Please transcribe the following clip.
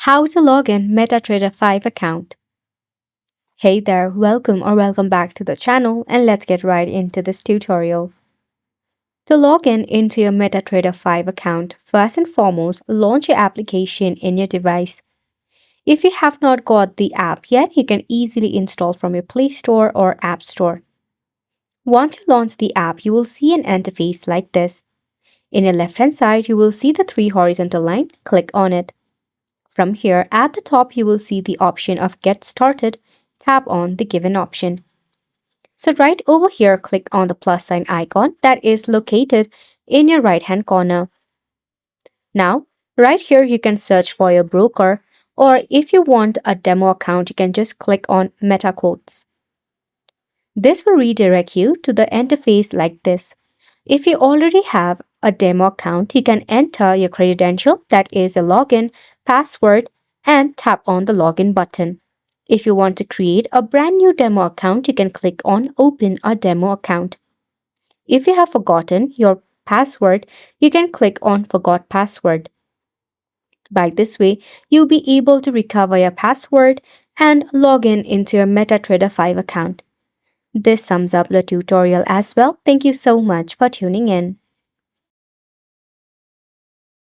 How to log in MetaTrader 5 account. Hey there, welcome back to the channel, and let's get right into this tutorial. To log in into your MetaTrader 5 account, first and foremost, launch your application in your device. If you have not got the app yet, you can easily install from your Play Store or App Store. Once you launch the app, you will see an interface like this. In your left-hand side, you will see the three horizontal line. Click on it. From here, at the top, you will see the option of Get Started. Tap on the given option. So right over here, click on the plus sign icon that is located in your right-hand corner. Now, right here, you can search for your broker, or if you want a demo account, you can just click on MetaQuotes. This will redirect you to the interface like this. If you already have a demo account, you can enter your credential, that is a login, password, and tap on the login button. If you want to create a brand new demo account, you can click on Open a Demo Account. If you have forgotten your password, you can click on Forgot Password. By this way, you'll be able to recover your password and log in into your MetaTrader 5 account. This sums up the tutorial as well. Thank you so much for tuning in.